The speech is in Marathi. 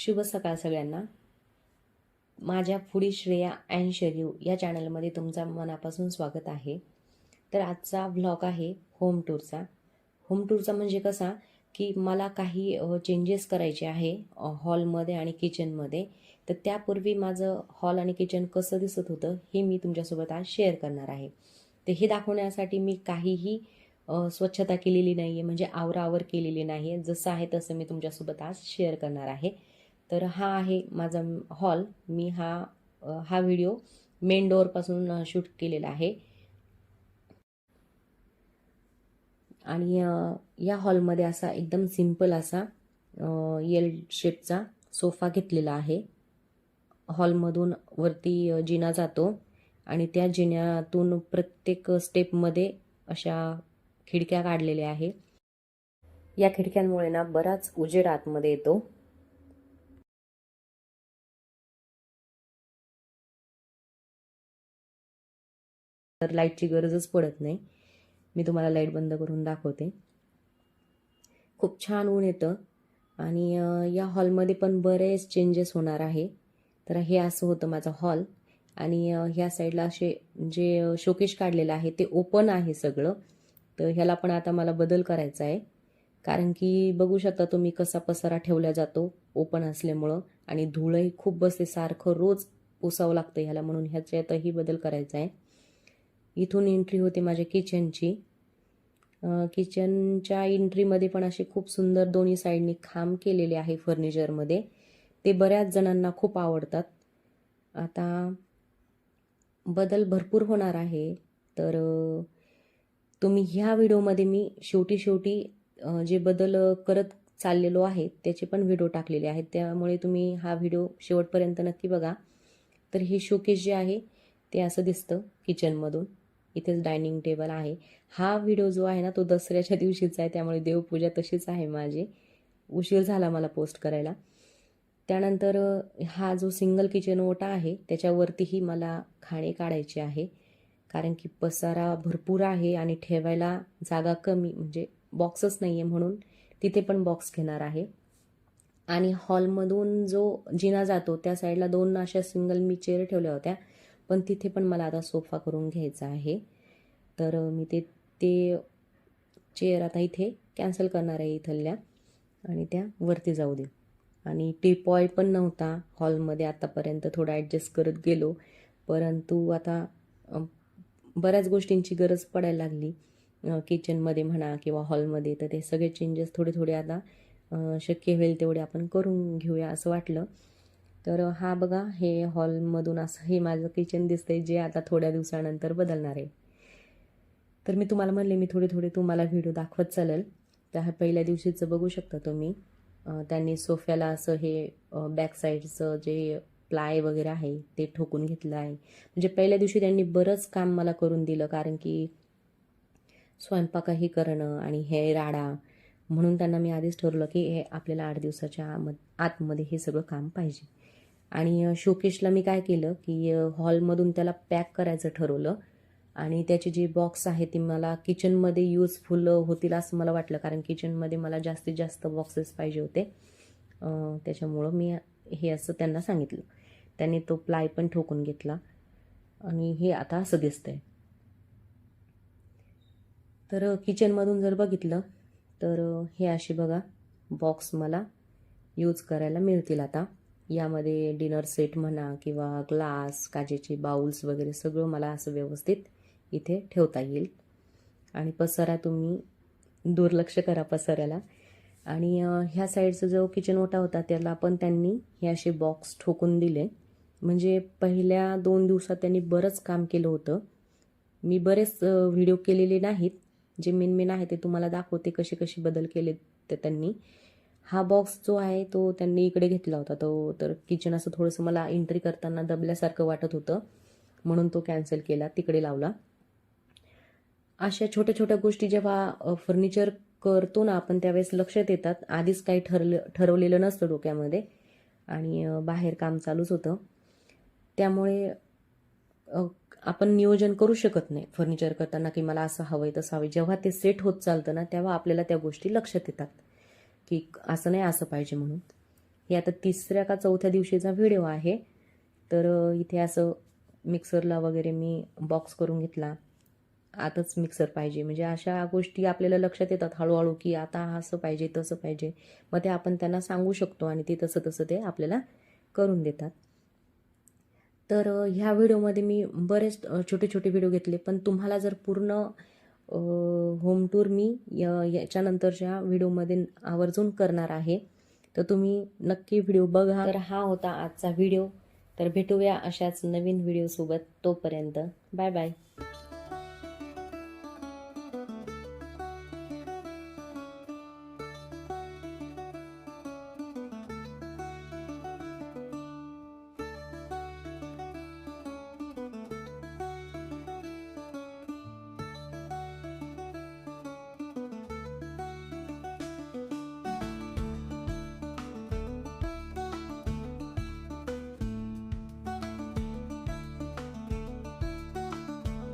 शुभ सकाळ सगळ्यांना. माझ्या फूडी श्रेया अँड शर्यू या चॅनलमध्ये तुमचं मनापासून स्वागत आहे. तर आजचा व्लॉग आहे होम टूरचा. होम टूरचा म्हणजे कसा की मला काही चेंजेस करायचे आहे हॉलमध्ये आणि किचनमध्ये. तर त्यापूर्वी माझं हॉल आणि किचन कसं दिसत होतं हे मी तुमच्यासोबत आज शेअर करणार आहे. तर हे दाखवण्यासाठी मी काहीही स्वच्छता केलेली नाही आहे, म्हणजे आवराआवर केलेली नाही आहे. जसं आहे तसं मी तुमच्यासोबत आज शेअर करणार आहे. तर हा आहे माझा हॉल. मी हा व्हिडिओ मेन डोअरपासून शूट केलेला आहे. आणि या हॉलमध्ये असा एकदम सिंपल असा एल शेपचा सोफा घेतलेला आहे. हॉलमधून वरती जिना जातो आणि त्या जिन्यातून प्रत्येक स्टेपमध्ये अशा खिडक्या काढलेल्या आहे. या खिडक्यांमुळे ना बराच उजेड आतमध्ये येतो. तर लाईटची गरजच पडत नाही. मी तुम्हाला लाईट बंद करून दाखवते. खूप छान ऊन येतं आणि या हॉलमध्ये पण बरेच चेंजेस होणार आहे. तर हे असं होतं माझं हॉल. आणि ह्या साईडला असे जे शोकेश काढलेलं आहे ते ओपन आहे सगळं. तर ह्याला पण आता मला बदल करायचा आहे, कारण की बघू शकता तुम्ही कसा पसारा ठेवला जातो ओपन असल्यामुळं. आणि धूळही खूप बसते, सारखं रोज पुसावं लागतं ह्याला, म्हणून ह्याच्यातही बदल करायचा आहे. इथून एंट्री होते माझ्या किचनची. किचनच्या एंट्रीमध्ये पण असे खूप सुंदर दोन्ही साईडनी खांब केलेले आहे फर्निचरमध्ये. ते बऱ्याच जणांना खूप आवडतात. आता बदल भरपूर होणार आहे. तर तुम्ही ह्या व्हिडिओमध्ये मी शेवटी जे बदल करत चाललेलो आहे त्याचे पण व्हिडिओ टाकलेले आहेत, त्यामुळे तुम्ही हा व्हिडिओ शेवटपर्यंत नक्की बघा. तर हे शोकेस जे आहे ते असं दिसतं किचनमधून. इथेच डायनिंग टेबल आहे. हा व्हिडिओ जो आहे ना तो दसऱ्याच्या दिवशीचा आहे, त्यामुळे देवपूजा तशीच आहे माझी. उशीर झाला मला पोस्ट करायला. त्यानंतर हा जो सिंगल किचन ओटा आहे त्याच्यावरतीही मला खाणे काढायचे आहे, कारण की पसारा भरपूर आहे आणि ठेवायला जागा कमी, म्हणजे बॉक्सच नाही आहे, म्हणून तिथे पण बॉक्स घेणार आहे. आणि हॉलमधून जो जिना जातो त्या साईडला 2 अशा सिंगल मी चेअर ठेवल्या होत्या, पण तिथे पण मला आता सोफा करून घ्यायचा आहे. तर मी ते चेअर आता इथे कॅन्सल करणार आहे इथल्या, आणि त्या वरती जाऊ दे. आणि टीपॉय पण नव्हता हॉलमध्ये आतापर्यंत, थोडा ॲडजस्ट करत गेलो, परंतु आता बऱ्याच गोष्टींची गरज पडायला लागली किचनमध्ये म्हणा किंवा हॉलमध्ये. तर ते सगळे चेंजेस थोडे आता शक्य होईल तेवढे आपण करून घेऊया असं वाटलं. तर हा बघा, हे हॉलमधून असं हे माझं किचन दिसतंय, जे आता थोड्या दिवसानंतर बदलणार आहे. तर मी तुम्हाला म्हणले मी थोडे तुम्हाला व्हिडिओ दाखवत चालेल. तर हा पहिल्या दिवशीचं बघू शकता तुम्ही. त्यांनी सोफ्याला असं हे बॅक साईडचं जे प्लाय वगैरे आहे ते ठोकून घेतलं आहे. म्हणजे पहिल्या दिवशी त्यांनी बरंच काम मला करून दिलं, कारण की स्वयंपाकही करणं आणि हे राडा, म्हणून त्यांना मी आधीच ठरवलं की हे आपल्याला 8 दिवसाच्या आतमध्ये हे सगळं काम पाहिजे. आणि शोकेशला मी काय केलं की हॉलमधून त्याला पॅक करायचं ठरवलं. आणि त्याचे जे बॉक्स आहे ते मला किचनमध्ये यूजफुल होतील असं मला वाटलं, कारण किचनमध्ये मला जास्तीत जास्त बॉक्सेस पाहिजे होते. त्याच्यामुळं मी हे असं त्यांना सांगितलं. त्यांनी तो प्लाय पण ठोकून घेतला आणि हे आता असं दिसतंय. तर किचनमधून जर बघितलं तर हे असे बघा बॉक्स मला यूज करायला मिळतील आता. यामध्ये डिनर सेट म्हणा किंवा ग्लास, काचेचे बाउल्स वगैरे सगळं मला असं व्यवस्थित इथे ठेवता येईल. आणि पसारा तुम्ही दुर्लक्ष करा पसाऱ्याला. आणि ह्या साईडचा जो किचन ओटा होता त्याला पण त्यांनी हे असे बॉक्स ठोकून दिले. म्हणजे पहिल्या 2 दिवसात त्यांनी बरंच काम केलं होतं. मी बरेच व्हिडिओ केलेले नाहीत, जे मेन आहे ते तुम्हाला दाखवते कसे बदल केले ते त्यांनी. हा बॉक्स जो आहे तो त्यांनी इकडे घेतला होता. तर किचन असं थोडंसं मला एंट्री करताना दबल्यासारखं वाटत होतं, म्हणून तो कॅन्सल केला, तिकडे लावला. अशा छोट्या गोष्टी जेव्हा फर्निचर करतो ना आपण त्यावेळेस लक्षात येतात. आधीच काही ठरवलेलं नसतं डोक्यामध्ये आणि बाहेर काम चालूच होतं, त्यामुळे आपण नियोजन करू शकत नाही फर्निचर करताना की मला असं हवंय तसं हवंय. जेव्हा ते सेट होत चालतं ना तेव्हा आपल्याला त्या गोष्टी लक्षात येतात की असं नाही असं पाहिजे म्हणून. हे आता 3ऱ्या का 4थ्या दिवशीचा व्हिडिओ आहे. तर इथे असं मिक्सरला वगैरे मी बॉक्स करून घेतला. आताच मिक्सर पाहिजे, म्हणजे अशा गोष्टी आपल्याला लक्षात येतात हळूहळू, की आता असं पाहिजे तसं पाहिजे. मग ते आपण त्यांना सांगू शकतो आणि ते तसं तसं ते आपल्याला करून देतात. तर ह्या व्हिडिओमध्ये मी बरेच छोटे छोटे व्हिडिओ घेतले, पण तुम्हाला जर पूर्ण होम टूर मी याच्यानंतरच्या व्हिडिओमध्ये आवर्जून करणार आहे, तर तुम्ही नक्की व्हिडिओ बघा. तर हा होता आजचा व्हिडिओ. तर भेटूया अशाच नवीन व्हिडिओसोबत. तोपर्यंत बाय बाय.